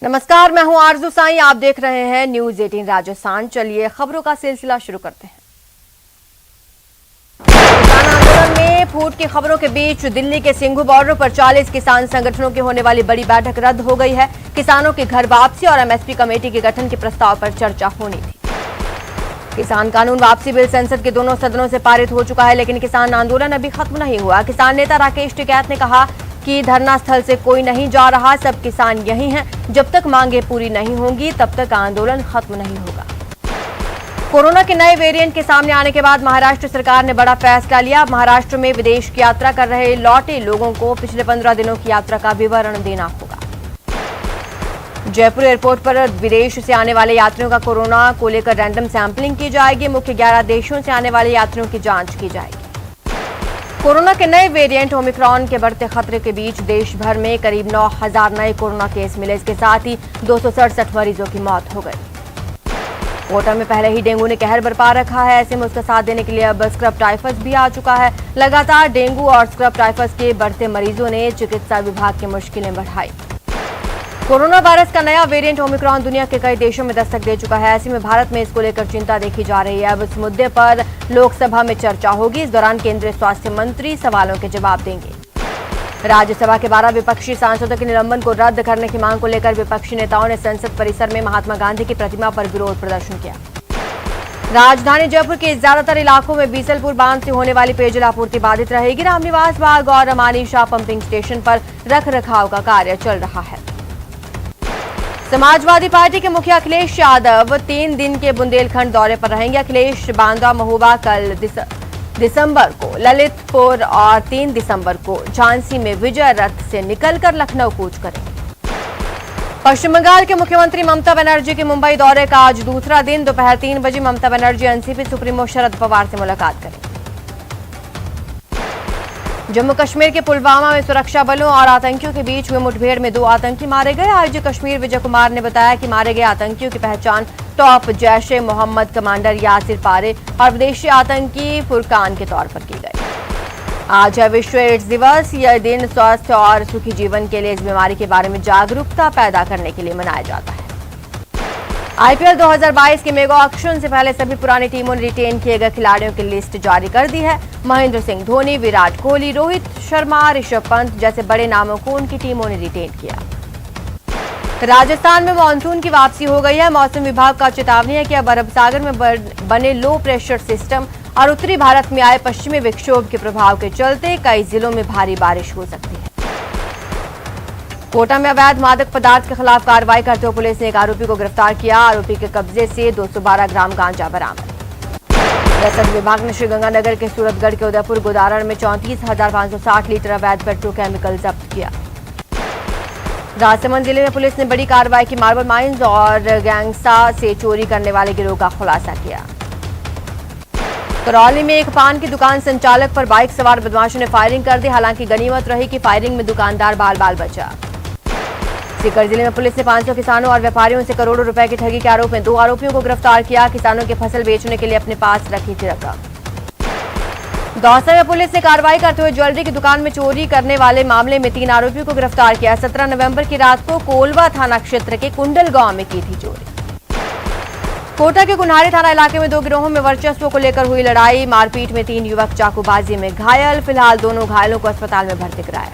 नमस्कार, मैं हूं आरजू साई। आप देख रहे हैं न्यूज 18 राजस्थान। चलिए खबरों का सिलसिला शुरू करते हैं। किसान आंदोलन में फूट की खबरों के बीच दिल्ली के सिंघू बॉर्डर पर 40 किसान संगठनों की होने वाली बड़ी बैठक रद्द हो गई है। किसानों की घर वापसी और एमएसपी कमेटी के गठन के प्रस्ताव पर चर्चा होनी थी। किसान कानून वापसी बिल संसद के दोनों सदनों से पारित हो चुका है, लेकिन किसान आंदोलन अभी खत्म नहीं हुआ। किसान नेता राकेश टिकैत ने कहा कि धरना स्थल से कोई नहीं जा रहा, सब किसान यही हैं। जब तक मांगे पूरी नहीं होंगी तब तक आंदोलन खत्म नहीं होगा। कोरोना के नए वेरिएंट के सामने आने के बाद महाराष्ट्र सरकार ने बड़ा फैसला लिया। महाराष्ट्र में विदेश की यात्रा कर रहे लौटे लोगों को पिछले 15 दिनों की यात्रा का विवरण देना होगा। जयपुर एयरपोर्ट पर विदेश से आने वाले यात्रियों का कोरोना को लेकर रैंडम सैंपलिंग की जाएगी। मुख्य 11 देशों से आने वाले यात्रियों की जांच की जाएगी। कोरोना के नए वेरिएंट ओमिक्रॉन के बढ़ते खतरे के बीच देश भर में करीब 9,000 नए कोरोना केस मिले। इसके साथ ही 267 मरीजों की मौत हो गई। कोटा में पहले ही डेंगू ने कहर बरपा रखा है। ऐसे में उसका साथ देने के लिए अब स्क्रब टाइफस भी आ चुका है। लगातार डेंगू और स्क्रब टाइफस के बढ़ते मरीजों ने चिकित्सा विभाग की मुश्किलें बढ़ाई। कोरोना वायरस का नया वेरिएंट ओमिक्रॉन दुनिया के कई देशों में दस्तक दे चुका है। ऐसे में भारत में इसको लेकर चिंता देखी जा रही है। अब इस मुद्दे पर लोकसभा में चर्चा होगी। इस दौरान केंद्रीय स्वास्थ्य मंत्री सवालों के जवाब देंगे। राज्यसभा के 12 विपक्षी सांसदों के निलंबन को रद्द करने की मांग को लेकर विपक्षी नेताओं ने संसद परिसर में महात्मा गांधी की प्रतिमा पर विरोध प्रदर्शन किया। राजधानी जयपुर के ज्यादातर इलाकों में बीसलपुर बांध से होने वाली पेयजल आपूर्ति बाधित रहेगी। रामनिवास बाग और अमानी शाह पंपिंग स्टेशन पर रख रखाव का कार्य चल रहा है। समाजवादी पार्टी के मुखिया अखिलेश यादव 3 दिन के बुंदेलखंड दौरे पर रहेंगे। अखिलेश बांदा महोबा कल दिसंबर को ललितपुर और 3 दिसंबर को झांसी में विजय रथ से निकलकर लखनऊ कूच करेंगे। पश्चिम बंगाल के मुख्यमंत्री ममता बनर्जी के मुंबई दौरे का आज दूसरा दिन। दोपहर 3 बजे ममता बनर्जी एनसीपी सुप्रीमो शरद पवार से मुलाकात करेंगे। जम्मू कश्मीर के पुलवामा में सुरक्षा बलों और आतंकियों के बीच हुए मुठभेड़ में 2 आतंकी मारे गए। आईजी कश्मीर विजय कुमार ने बताया कि मारे गए आतंकियों की पहचान टॉप जैश-ए-मोहम्मद कमांडर यासिर पारे और विदेशी आतंकी फुरकान के तौर पर की गई। आज है विश्व एड्स दिवस। यह दिन स्वस्थ और सुखी जीवन के लिए इस बीमारी के बारे में जागरूकता पैदा करने के लिए मनाया जाता है। आईपीएल 2022 के मेगा ऑक्शन से पहले सभी पुरानी टीमों ने रिटेन किए गए खिलाड़ियों की लिस्ट जारी कर दी है। महेंद्र सिंह धोनी, विराट कोहली, रोहित शर्मा, ऋषभ पंत जैसे बड़े नामों को उनकी टीमों ने रिटेन किया। राजस्थान में मानसून की वापसी हो गई है। मौसम विभाग का चेतावनी है कि अब अरब सागर में बने लो प्रेशर सिस्टम और उत्तरी भारत में आए पश्चिमी विक्षोभ के प्रभाव के चलते कई जिलों में भारी बारिश हो सकती है। कोटा में अवैध मादक पदार्थ के खिलाफ कार्रवाई करते हुए पुलिस ने एक आरोपी को गिरफ्तार किया। आरोपी के कब्जे से 212 ग्राम गांजा बरामद। रसद विभाग ने श्रीगंगानगर के सूरतगढ़ के उदयपुर गोदारण में 34,560 लीटर अवैध पेट्रोकेमिकल जब्त किया। राजसमंद जिले में पुलिस ने बड़ी कार्रवाई की। मार्बल माइंस और गैंगसा से चोरी करने वाले गिरोह का खुलासा किया। करौली में एक पान की दुकान संचालक पर बाइक सवार बदमाशों ने फायरिंग कर दी। हालांकि गनीमत रही कि फायरिंग में दुकानदार बाल बाल बचा। सीकर जिले में पुलिस ने 500 किसानों और व्यापारियों से करोड़ों रुपए की ठगी के आरोप में 2 आरोपियों को गिरफ्तार किया। किसानों की फसल बेचने के लिए अपने पास रखी थी रकम। दौसा में पुलिस ने कार्रवाई करते हुए ज्वेलरी की दुकान में चोरी करने वाले मामले में 3 आरोपियों को गिरफ्तार किया। 17 नवंबर की रात को कोलवा थाना क्षेत्र के कुंडल गांव में की थी चोरी। कोटा के कुन्हारी थाना इलाके में 2 गिरोहों में वर्चस्व को लेकर हुई लड़ाई। मारपीट में 3 युवक चाकूबाजी में घायल। फिलहाल दोनों घायलों को अस्पताल में भर्ती कराया।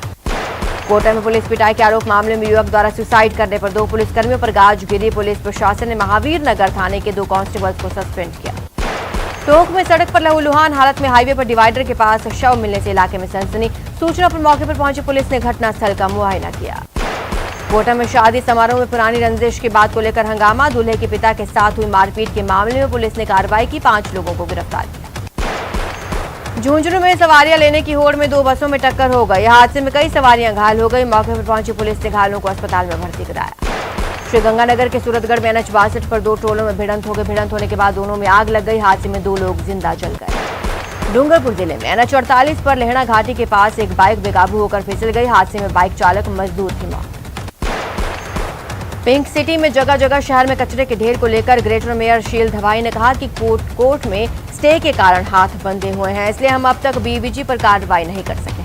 कोटा में पुलिस पिटाई के आरोप मामले में युवक द्वारा सुसाइड करने पर 2 पुलिसकर्मियों पर गाज गिरी। पुलिस प्रशासन ने महावीर नगर थाने के 2 कांस्टेबल्स को सस्पेंड किया। टोंक में सड़क पर लहूलुहान हालत में हाईवे पर डिवाइडर के पास शव मिलने से इलाके में सनसनी। सूचना पर मौके पर पहुंची पुलिस ने घटनास्थल का मुआयना किया। कोटा में शादी समारोह में पुरानी रंजिश की बात को लेकर हंगामा। दूल्हे के पिता के साथ हुई मारपीट के मामले में पुलिस ने कार्रवाई की। 5 लोगों को गिरफ्तार किया। झुंझुनू में सवारियां लेने की होड़ में 2 बसों में टक्कर हो गई। हादसे में कई सवारियां घायल हो गई। मौके पर पहुंची पुलिस ने घायलों को अस्पताल में भर्ती कराया। श्रीगंगानगर के सूरतगढ़ में NH 62 पर 2 टोलों में भिड़ंत हो गई। भिड़ंत होने के बाद दोनों में आग लग गई। हादसे में 2 लोग जिंदा जल गए। डूंगरपुर जिले में NH 48 पर लेहड़ा घाटी के पास एक बाइक बेकाबू होकर फिसल गई। हादसे में बाइक चालक मजदूर की मौत। पिंक सिटी में जगह जगह शहर में कचरे के ढेर को लेकर ग्रेटर मेयर शील धवाई ने कहा कि कोर्ट में स्टे के कारण हाथ बंधे हुए हैं, इसलिए हम अब तक बीवीजी पर कार्रवाई नहीं कर सके।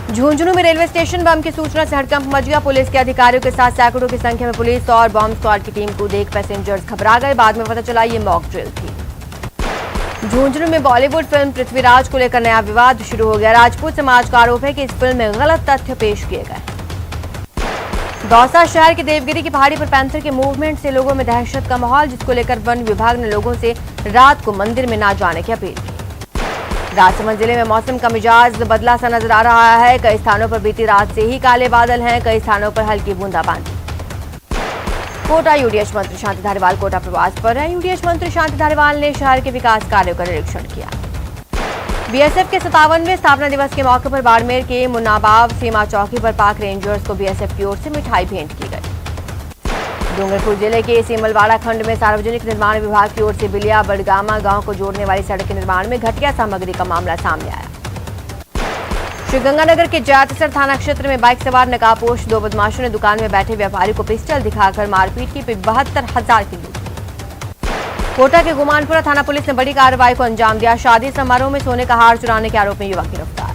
झुंझुनू में रेलवे स्टेशन बम की सूचना से हड़कंप मच गया। पुलिस के अधिकारियों के साथ सैकड़ों की संख्या में पुलिस और बॉम्ब स्क्वाड की टीम को देख पैसेंजर्स घबरा गए। बाद में पता चला ये मॉक ड्रिल थी। झुंझुनू में बॉलीवुड फिल्म पृथ्वीराज को लेकर नया विवाद शुरू हो गया। राजपूत समाज का आरोप है कि इस फिल्म में गलत तथ्य पेश किए गए। दौसा शहर के देवगिरी की पहाड़ी पर पैंथर के मूवमेंट से लोगों में दहशत का माहौल, जिसको लेकर वन विभाग ने लोगों से रात को मंदिर में न जाने की अपील की। राजसमंद जिले में मौसम का मिजाज बदला सा नजर आ रहा है। कई स्थानों पर बीती रात से ही काले बादल हैं, कई स्थानों पर हल्की बूंदाबांदी। कोटा यूडीएच मंत्री शांति धारीवाल कोटा प्रवास पर हैं। यूडीएच मंत्री शांति धारीवाल ने शहर के विकास कार्यों का निरीक्षण किया। बीएसएफ के 57वें स्थापना दिवस के मौके पर बाड़मेर के मुन्नाबाव सीमा चौकी पर पाक रेंजर्स को बीएसएफ की ओर से मिठाई भेंट की गई। डूंगरपुर जिले के सीमलवाड़ा खंड में सार्वजनिक निर्माण विभाग की ओर से बिलिया बड़गामा गांव को जोड़ने वाली सड़क के निर्माण में घटिया सामग्री का मामला सामने आया। श्रीगंगानगर के जयातिसर थाना क्षेत्र में बाइक सवार नकाबपोश दो बदमाशों ने दुकान में बैठे व्यापारी को पिस्टल दिखाकर मारपीट की। 72,000 की लूट। कोटा के गुमानपुरा थाना पुलिस ने बड़ी कार्रवाई को अंजाम दिया। शादी समारोह में सोने का हार चुराने के आरोप में युवक गिरफ्तार।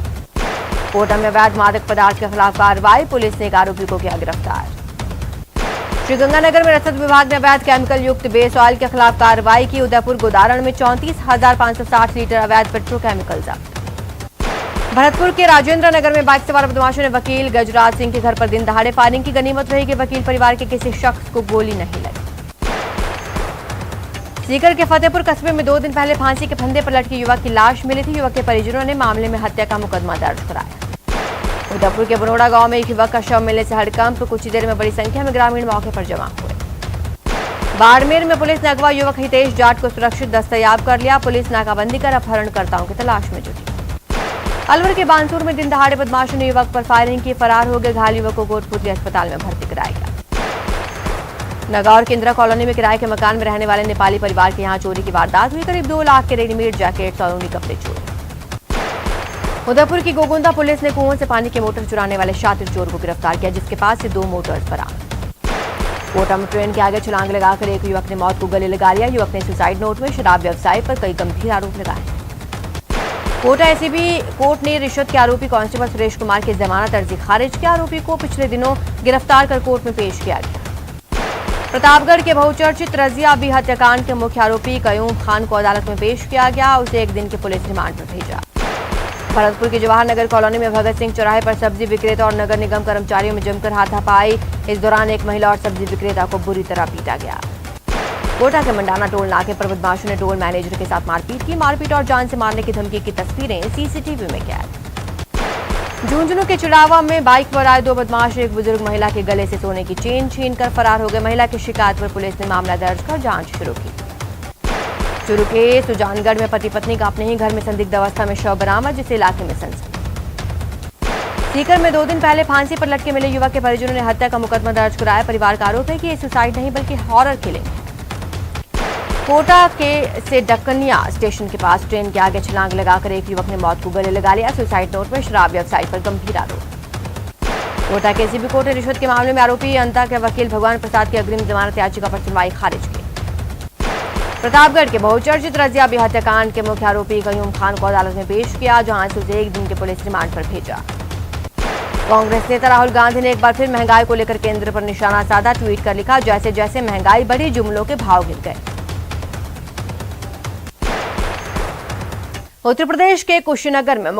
कोटा में अवैध मादक पदार्थ के खिलाफ कार्रवाई, पुलिस ने एक आरोपी को किया गिरफ्तार। श्रीगंगानगर में रसद विभाग ने अवैध केमिकल युक्त बेस ऑयल के खिलाफ कार्रवाई की। उदयपुर गोदारण में 34,560 लीटर अवैध पेट्रोकेमिकल जब्त। भरतपुर के राजेंद्र नगर में बाइक सवार बदमाशों ने वकील गजराज सिंह के घर पर दिन दहाड़े फायरिंग की। गनीमत रही कि वकील परिवार के किसी शख्स को गोली नहीं लगी। सीकर के फतेहपुर कस्बे में 2 दिन पहले फांसी के फंदे पर लटके युवक की लाश मिली थी। युवक के परिजनों ने मामले में हत्या का मुकदमा दर्ज कराया। उदयपुर के बनोड़ा गांव में एक युवक का शव मिलने से हड़कंप, कुछ ही देर में बड़ी संख्या में ग्रामीण मौके पर जमा हुए। बाड़मेर में पुलिस ने अगवा युवक हितेश जाट को सुरक्षित दस्तयाब कर लिया। पुलिस नाकाबंदी कर अपहरणकर्ताओं की तलाश में जुटी। अलवर के बानसूर में दिन दहाड़े बदमाशों ने युवक पर फायरिंग की, फरार हो गए। घायल युवक को कोटपुतली अस्पताल में भर्ती कराया गया। नगौर के इंदिरा कॉलोनी में किराए के मकान में रहने वाले नेपाली परिवार के यहां चोरी की वारदात हुई। करीब 2 लाख के रेडीमेड जैकेट और ऊनी कपड़े चोरी। उदयपुर की गोगुंदा पुलिस ने कुओं से पानी के मोटर चुराने वाले शातिर चोर को गिरफ्तार किया, जिसके पास से 2 मोटर्स बरामद। कोटा में ट्रेन के आगे छलांग लगाकर एक युवक ने मौत को गले लगा लिया। युवक ने सुसाइड नोट में शराब व्यवसाय पर कई गंभीर आरोप लगाए। कोटा एसीबी कोर्ट ने रिश्वत के आरोपी कांस्टेबल सुरेश कुमार की जमानत अर्जी खारिज की। आरोपी को पिछले दिनों गिरफ्तार कर कोर्ट में पेश किया गया। प्रतापगढ़ के बहुचर्चित रजिया बी हत्याकांड के मुख्य आरोपी कयूम खान को अदालत में पेश किया गया। उसे 1 दिन के पुलिस रिमांड पर भेजा। भरतपुर के जवाहर नगर कॉलोनी में भगत सिंह चौराहे पर सब्जी विक्रेता और नगर निगम कर्मचारियों में जमकर हाथापाई। इस दौरान एक महिला और सब्जी विक्रेता को बुरी तरह पीटा गया। कोटा के मंडाना टोल नाके पर बदमाशों ने टोल मैनेजर के साथ मारपीट की। मारपीट और जान से मारने की धमकी की तस्वीरें सीसीटीवी में कैद। झुंझुनू के चिड़ावा में बाइक पर आए 2 बदमाश एक बुजुर्ग महिला के गले से सोने की चेन छीनकर फरार हो गए। महिला की शिकायत पर पुलिस ने मामला दर्ज कर जांच शुरू की। चूरू के सुजानगढ़ में पति पत्नी का अपने ही घर में संदिग्ध अवस्था में शव बरामद, जिससे इलाके में सनसनी। सीकर में 2 दिन पहले फांसी पर लटके मिले युवक के परिजनों ने हत्या का मुकदमा दर्ज कराया। परिवार का आरोप है कि ये सुसाइड नहीं बल्कि हॉरर किलिंग है। कोटा के से डकनिया स्टेशन के पास ट्रेन के आगे छलांग लगाकर एक युवक ने मौत को गले लगा लिया। सुसाइड नोट में शराब व्यवसाय पर गंभीर आरोप। कोटा के एसीबी कोर्ट ने रिश्वत के मामले में आरोपी अंता के वकील भगवान प्रसाद की अग्रिम जमानत याचिका पर सुनवाई खारिज की। प्रतापगढ़ के बहुचर्चित रजिया बी हत्याकांड के मुख्य आरोपी कयूम खान को अदालत में पेश किया, जहां से उसे 1 दिन के पुलिस रिमांड पर भेजा। कांग्रेस नेता राहुल गांधी ने एक बार फिर महंगाई को लेकर केंद्र पर निशाना साधा। ट्वीट कर लिखा, जैसे जैसे महंगाई बढ़ी जुमलों के भाव गिर गए। उत्तर प्रदेश के कुशीनगर में